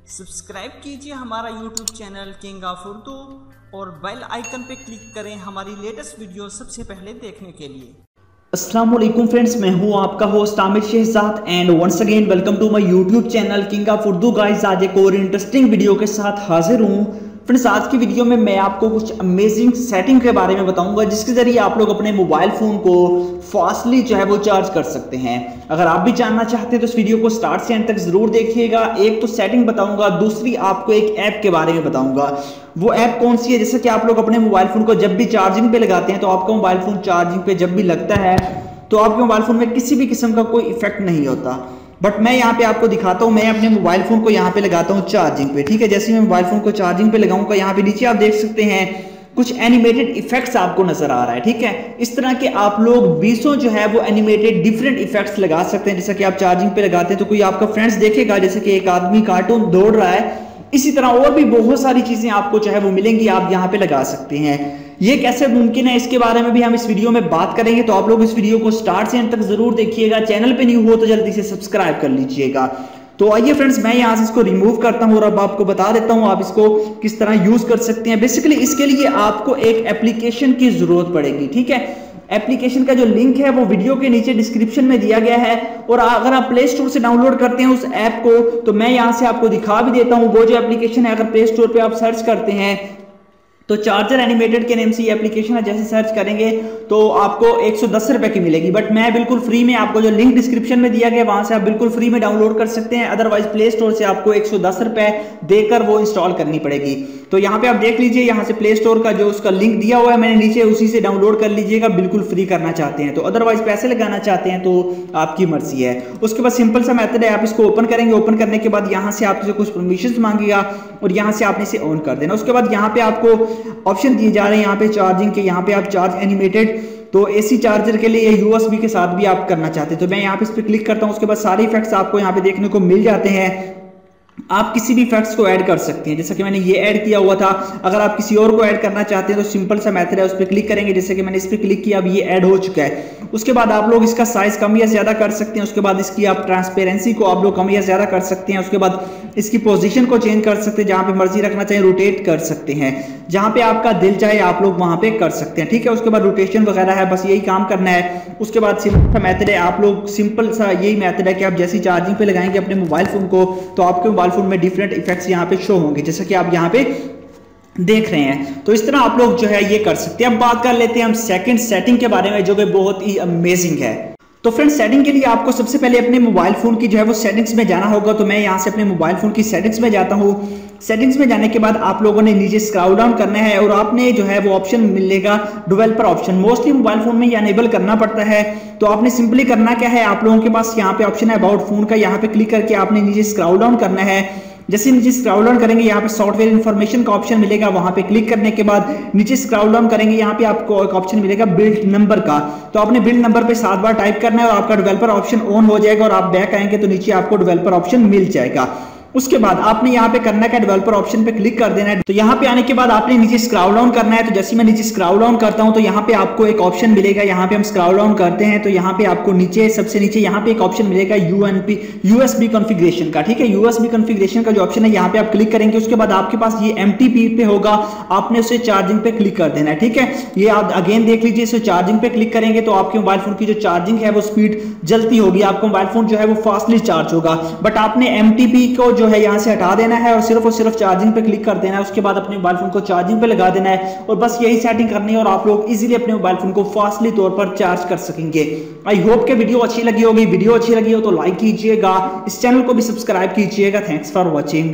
Subscribe कीजिए हमारा YouTube channel king of Urdu और बेल आइकन पे क्लिक करें हमारी लेटेस्ट वीडियो सबसे पहले देखने के लिए। अस्सलाम वालेकुम फ्रेंड्स, मैं हूं आपका host Aamir Shahzad and once again welcome to my YouTube channel king of Urdu. Guys, आज एक और इंटरेस्टिंग वीडियो के साथ हाजिर हूं। फ्रेंड्स, आज की वीडियो में मैं आपको कुछ अमेजिंग सेटिंग के बारे में बताऊंगा जिसके जरिए आप लोग अपने मोबाइल फ़ोन को फास्टली जो है वो चार्ज कर सकते हैं। अगर आप भी जानना चाहते हैं तो इस वीडियो को स्टार्ट से एंड तक ज़रूर देखिएगा। एक तो सेटिंग बताऊंगा, दूसरी आपको एक ऐप के बारे में बताऊंगा। वो ऐप कौन सी है? जैसे कि आप लोग अपने मोबाइल फ़ोन को जब भी चार्जिंग पे लगाते हैं तो आपका मोबाइल फ़ोन चार्जिंग पे जब भी लगता है तो आपके मोबाइल फ़ोन में किसी भी किस्म का कोई इफेक्ट नहीं होता। बट मैं यहाँ पे आपको दिखाता हूँ। मैं अपने मोबाइल फ़ोन को यहाँ पे लगाता हूँ चार्जिंग पे, ठीक है। जैसे मैं मोबाइल फ़ोन को चार्जिंग पे लगाऊंगा, यहाँ पे नीचे आप देख सकते हैं कुछ एनिमेटेड इफेक्ट्स आपको नजर आ रहा है, ठीक है। इस तरह के आप लोग 20 जो है वो एनिमेटेड डिफरेंट इफेक्ट्स लगा सकते हैं। जैसा कि आप चार्जिंग पे लगाते हैं तो कोई आपका फ्रेंड्स देखेगा, जैसे कि एक आदमी कार्टून दौड़ रहा है, इसी तरह और भी बहुत सारी चीजें आपको जो है वो मिलेंगी, आप यहाँ पे लगा सकते हैं। ये कैसे मुमकिन है इसके बारे में भी हम इस वीडियो में बात करेंगे, तो आप लोग इस वीडियो को स्टार्ट से एंड तक जरूर देखिएगा। चैनल पे न्यू हो तो जल्दी से सब्सक्राइब कर लीजिएगा। तो आइए फ्रेंड्स, मैं यहाँ से इसको रिमूव करता हूँ और अब आपको बता देता हूँ आप इसको किस तरह यूज कर सकते हैं। बेसिकली इसके लिए आपको एक एप्लीकेशन की जरूरत पड़ेगी, ठीक है। एप्लीकेशन का जो लिंक है वो वीडियो के नीचे डिस्क्रिप्शन में दिया गया है, और अगर आप प्ले स्टोर से डाउनलोड करते हैं उस ऐप को तो मैं यहाँ से आपको दिखा भी देता हूँ। वो जो एप्लीकेशन है, अगर प्ले स्टोर पे आप सर्च करते हैं तो चार्जर एनिमेटेड के नेम से ये एप्लीकेशन है, जैसे सर्च करेंगे तो आपको 110 रुपए की मिलेगी। बट मैं बिल्कुल फ्री में, आपको जो लिंक डिस्क्रिप्शन में दिया गया वहां से आप बिल्कुल फ्री में डाउनलोड कर सकते हैं। अदरवाइज प्ले स्टोर से आपको 110 रुपए देकर वो इंस्टॉल करनी पड़ेगी। तो यहाँ पे आप देख लीजिए, यहाँ से प्ले स्टोर का जो उसका लिंक दिया हुआ है मैंने नीचे, उसी से डाउनलोड कर लीजिएगा। बिल्कुल फ्री करना चाहते हैं तो, अदरवाइज पैसे लगाना चाहते हैं तो आपकी मर्जी है। उसके बाद सिंपल सा मेथड है, आप इसको ओपन करेंगे। ओपन करने के बाद यहाँ से आपसे कुछ परमिशन मांगेगा और यहाँ से आपने इसे ऑन कर देना। उसके बाद यहाँ पे आपको ऑप्शन दिए जा रहे हैं, यहाँ पे चार्जिंग के, यहाँ पे आप चार्ज एनिमेटेड, तो एसी चार्जर के लिए यूएसबी के साथ भी आप करना चाहते हैं तो मैं यहाँ पे इस पर क्लिक करता हूँ। उसके बाद सारे इफेक्ट्स आपको यहाँ पे देखने को मिल जाते हैं। आप किसी भी इफेक्ट्स को ऐड कर सकते हैं, जैसा कि मैंने ये ऐड किया हुआ था। अगर आप किसी और को ऐड करना चाहते हैं तो सिंपल सा मेथड है, उस पर क्लिक करेंगे। जैसे कि मैंने इस पर क्लिक किया, अब ये ऐड हो चुका है। उसके बाद आप लोग इसका साइज कम या ज्यादा कर सकते हैं। उसके बाद इसकी आप ट्रांसपेरेंसी को आप लोग कम या ज्यादा कर सकते हैं। उसके बाद इसकी पोजीशन को चेंज कर सकते हैं, जहां पे मर्जी रखना चाहिए रोटेट कर सकते हैं, जहां पे आपका दिल चाहे आप लोग वहां पे कर सकते हैं, ठीक है। उसके बाद रोटेशन वगैरह है, बस यही काम करना है। उसके बाद सिंपल सा मेथड है, आप लोग सिंपल सा यही मेथड है कि आप जैसी चार्जिंग पे लगाएंगे अपने मोबाइल फोन को तो आपके मोबाइल फोन में डिफरेंट इफेक्ट्स यहाँ पे शो होंगे, जैसा कि आप यहाँ पे देख रहे हैं। तो इस तरह आप लोग जो है ये कर सकते हैं। अब बात कर लेते हैं हम सेकंड सेटिंग के बारे में, जो कि बहुत ही अमेजिंग है। तो फ्रेंड्स, सेटिंग के लिए आपको सबसे पहले अपने मोबाइल फोन की जो है वो सेटिंग्स में जाना होगा। तो मैं यहाँ से अपने मोबाइल फोन की सेटिंग्स में जाता हूँ। सेटिंग्स में जाने के बाद आप लोगों ने नीचे स्क्रॉल डाउन करना है और आपने जो है वो ऑप्शन मिलेगा developer option. Mostly mobile phone में ये अनेबल करना पड़ता है, तो आपने सिंपली करना क्या है, आप लोगों के पास यहाँ पे ऑप्शन है अबाउट फोन का, यहाँ पे क्लिक करके आपने नीचे स्क्रॉल डाउन करना है। जैसे नीचे स्क्रॉल डाउन करेंगे यहाँ पे सॉफ्टवेयर इन्फॉर्मेशन का ऑप्शन मिलेगा, वहां पे क्लिक करने के बाद नीचे स्क्रॉल डाउन करेंगे, यहाँ पे आपको एक ऑप्शन मिलेगा बिल्ड नंबर का। तो आपने बिल्ड नंबर पे 7 बार टाइप करना है और आपका डेवलपर ऑप्शन ऑन हो जाएगा और आप बैक आएंगे तो नीचे आपको डेवलपर ऑप्शन मिल जाएगा। उसके बाद आपने यहाँ पे करना है डेवलपर ऑप्शन पे क्लिक कर देना है। तो यहाँ पे आने के बाद आपने नीचे स्क्रॉल डाउन करना है। तो जैसे मैं नीचे स्क्रॉल डाउन करता हूँ तो यहाँ पे आपको एक ऑप्शन मिलेगा, यहाँ पे हम स्क्रॉल डाउन करते हैं तो यहाँ पे आपको नीचे सबसे नीचे यहाँ पे एक ऑप्शन मिलेगा यूएसबी कॉन्फ़िगरेशन का, ठीक है। यूएसबी कॉन्फ़िगरेशन का जो ऑप्शन है यहाँ पे आप क्लिक करेंगे। उसके बाद आपके पास ये एमटीपी पे होगा, आपने उसे चार्जिंग पे क्लिक कर देना है, ठीक है। ये आप अगेन देख लीजिए, इसे चार्जिंग पे क्लिक करेंगे तो आपके मोबाइल फोन की जो चार्जिंग है वो स्पीड जल्दी होगी, आपका मोबाइल फोन जो है वो फास्टली चार्ज होगा। बट आपने एमटीपी को जो है यहाँ से हटा देना है और सिर्फ चार्जिंग पे क्लिक कर देना है। उसके बाद अपने मोबाइल फोन को चार्जिंग पे लगा देना है और बस यही सेटिंग करनी है और आप लोग इजीली अपने मोबाइल फोन को फास्टली तौर पर चार्ज कर सकेंगे। आई होप कि वीडियो अच्छी लगी होगी। वीडियो अच्छी लगी हो तो लाइक कीजिएगा, इस चैनल को भी सब्सक्राइब कीजिएगा। Thanks for watching.